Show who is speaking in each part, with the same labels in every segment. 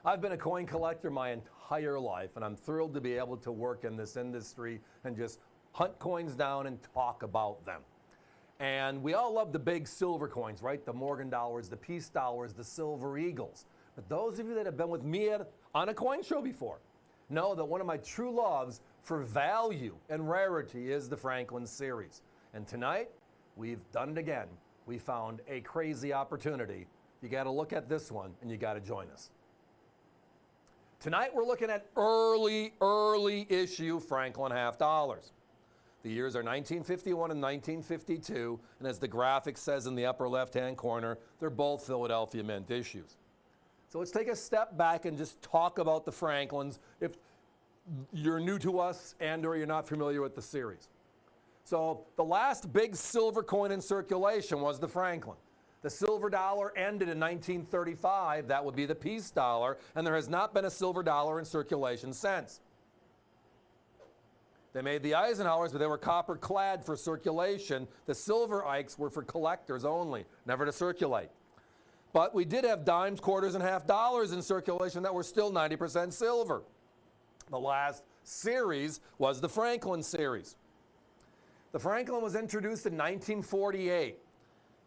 Speaker 1: I've been a coin collector my entire life, and I'm thrilled to be able to work in this industry and just hunt coins down and talk about them. And we all love the big silver coins, right? The Morgan dollars, the peace dollars, the silver eagles. But those of you that have been with me on a coin show before know that one of my true loves for value and rarity is the Franklin series. And tonight, we've done it again. We found a crazy opportunity. You got to look at this one, and you got to join us. Tonight, we're looking at early issue Franklin half dollars. The years are 1951 and 1952, and as the graphic says in the upper left-hand corner, they're both Philadelphia Mint issues. So let's take a step back and just talk about the Franklins if you're new to us and or you're not familiar with the series. So the last big silver coin in circulation was the Franklin. The silver dollar ended in 1935. That would be the peace dollar, and there has not been a silver dollar in circulation since. They made the Eisenhowers, but they were copper clad for circulation. The silver Ikes were for collectors only, never to circulate. But we did have dimes, quarters, and half dollars in circulation that were still 90% silver. The last series was the Franklin series. The Franklin was introduced in 1948.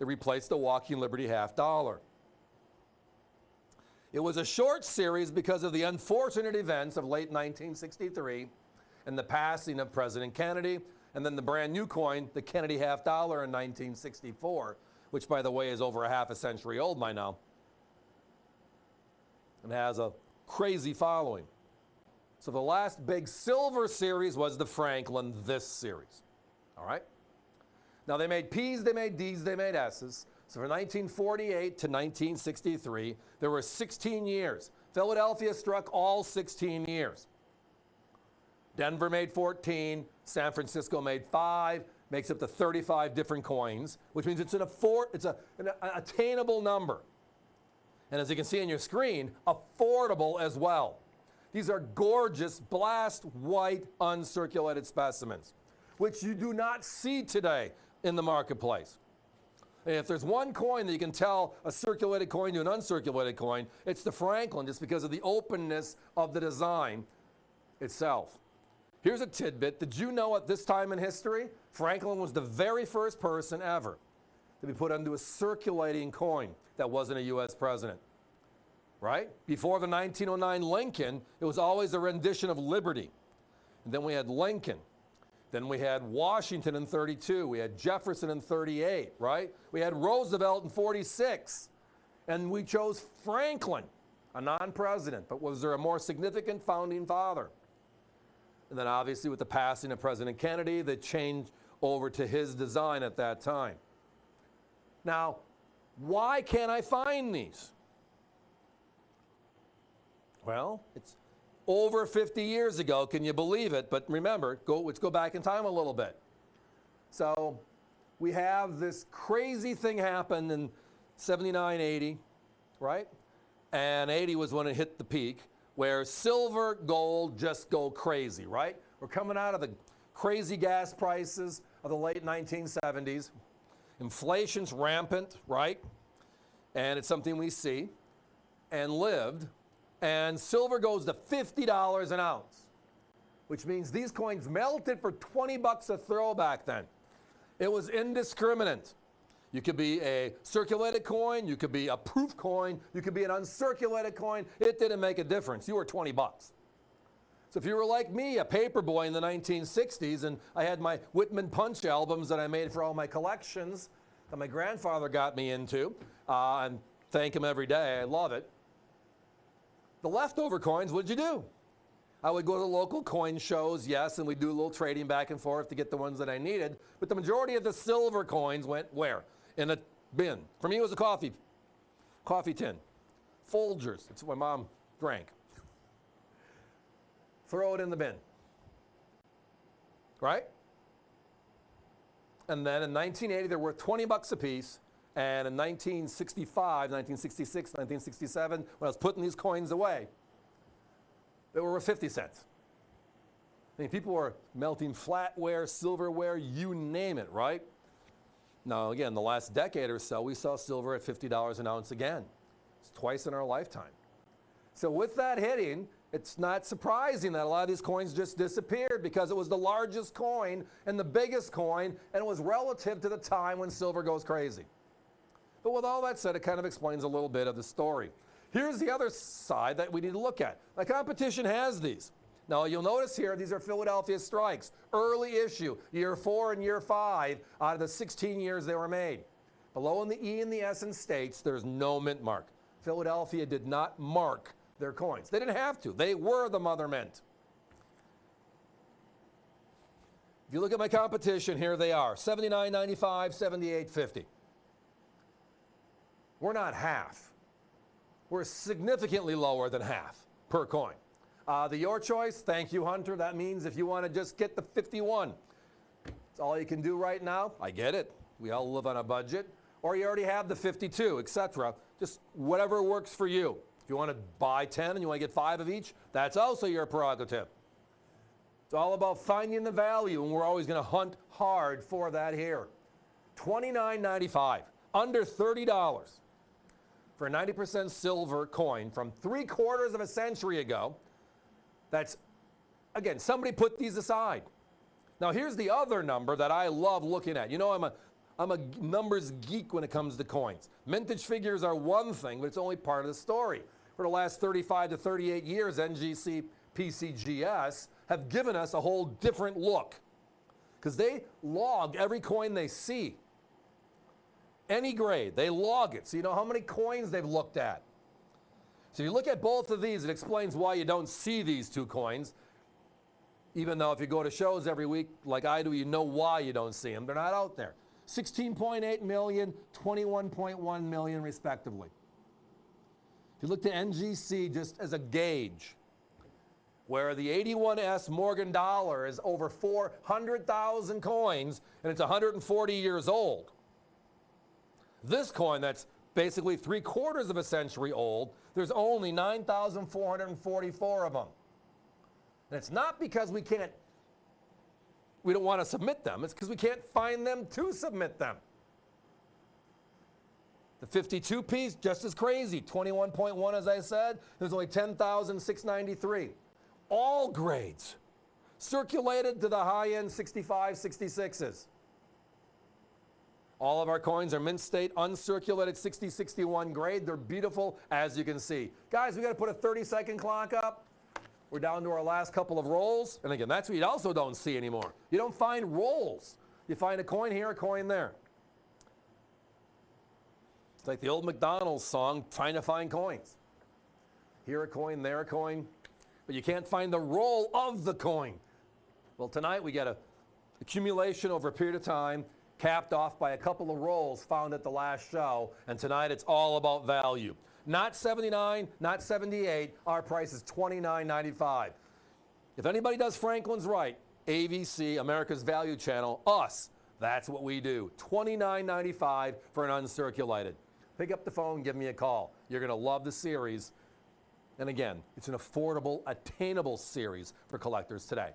Speaker 1: It replaced the Walking Liberty half dollar. It was a short series because of the unfortunate events of late 1963 and the passing of President Kennedy, and then the brand new coin, the Kennedy half dollar in 1964, which by the way is over a half a century old by now, and has a crazy following. So the last big silver series was the Franklin, this series. All right? Now they made P's, they made D's, they made S's. So from 1948 to 1963, there were 16 years. Philadelphia struck all 16 years. Denver made 14, San Francisco made 5, makes up to 35 different coins, which means it's an attainable number. And as you can see on your screen, affordable as well. These are gorgeous, blast white, uncirculated specimens, which you do not see today in the marketplace. And if there's one coin that you can tell a circulated coin to an uncirculated coin, it's the Franklin, just because of the openness of the design itself. Here's a tidbit. Did you know at this time in history, Franklin was the very first person ever to be put onto a circulating coin that wasn't a U.S. president? Right? Before the 1909 Lincoln, it was always a rendition of Liberty. And then we had Lincoln. Then we had Washington in 32. We had Jefferson in 38, right? We had Roosevelt in 46. And we chose Franklin, a non-president. But was there a more significant founding father? And then obviously with the passing of President Kennedy, they changed over to his design at that time. Now, why can't I find these? Well, it's over 50 years ago, can you believe it? But remember, let's go back in time a little bit. So we have this crazy thing happen in 79, 80, right? And 80 was when it hit the peak, where silver, gold just go crazy, right? We're coming out of the crazy gas prices of the late 1970s. Inflation's rampant, right? And it's something we see and lived. And silver goes to $50 an ounce, which means these coins melted for 20 bucks a throw back then. It was indiscriminate. You could be a circulated coin, you could be a proof coin, you could be an uncirculated coin. It didn't make a difference. You were 20 bucks. So if you were like me, a paper boy in the 1960s, and I had my Whitman Punch albums that I made for all my collections that my grandfather got me into, and thank him every day, I love it. The leftover coins, what'd you do? I would go to local coin shows, yes, and we'd do a little trading back and forth to get the ones that I needed, but the majority of the silver coins went where? In a bin. For me, it was a coffee tin. Folgers, that's what my mom drank. Throw it in the bin. Right? And then in 1980, they're worth 20 bucks a piece. And in 1965, 1966, 1967, when I was putting these coins away, they were worth 50 cents. I mean, people were melting flatware, silverware, you name it, right? Now, again, the last decade or so, we saw silver at $50 an ounce again. It's twice in our lifetime. So with that hitting, it's not surprising that a lot of these coins just disappeared because it was the largest coin and the biggest coin, and it was relative to the time when silver goes crazy. But with all that said, it kind of explains a little bit of the story. Here's the other side that we need to look at. The competition has these. Now, you'll notice here, these are Philadelphia strikes, early issue, year 4 and year 5 out of the 16 years they were made. Below in the E and the S in states, there's no mint mark. Philadelphia did not mark their coins. They didn't have to. They were the mother mint. If you look at my competition, here they are, $79.95, $78.50. We're not half. We're significantly lower than half per coin. Your choice, thank you, Hunter. That means if you want to just get the 51, that's all you can do right now. I get it. We all live on a budget. Or you already have the 52, etc. Just whatever works for you. If you want to buy 10 and you want to get 5 of each, that's also your prerogative. It's all about finding the value, and we're always going to hunt hard for that here. $29.95, under $30 for a 90% silver coin from 3/4 of a century ago. That's, again, somebody put these aside. Now here's the other number that I love looking at. You know, I'm a numbers geek when it comes to coins. Mintage figures are one thing, but it's only part of the story. For the last 35 to 38 years, NGC, PCGS have given us a whole different look because they log every coin they see. Any grade, they log it, so you know how many coins they've looked at. So if you look at both of these, it explains why you don't see these two coins. Even though if you go to shows every week, like I do, you know why you don't see them. They're not out there. 16.8 million, 21.1 million respectively. If you look to NGC just as a gauge, where the 81S Morgan dollar is over 400,000 coins and it's 140 years old. This coin that's basically 3/4 of a century old, there's only 9,444 of them. And it's not because we don't want to submit them, it's because we can't find them to submit them. The 52 piece, just as crazy, 21.1 as I said, there's only 10,693. All grades, circulated to the high-end 65, 66s. All of our coins are mint state, uncirculated 60, 61 grade. They're beautiful, as you can see. Guys, we got to put a 30-second clock up. We're down to our last couple of rolls. And again, that's what you also don't see anymore. You don't find rolls. You find a coin here, a coin there. It's like the old McDonald's song, trying to find coins. Here a coin, there a coin. But you can't find the roll of the coin. Well, tonight we get an accumulation over a period of time, capped off by a couple of rolls found at the last show, and tonight it's all about value. Not 79, not 78, our price is $29.95. If anybody does Franklin's right, AVC, America's Value Channel, us, that's what we do. $29.95 for an uncirculated. Pick up the phone, give me a call. You're going to love the series. And again, it's an affordable, attainable series for collectors today.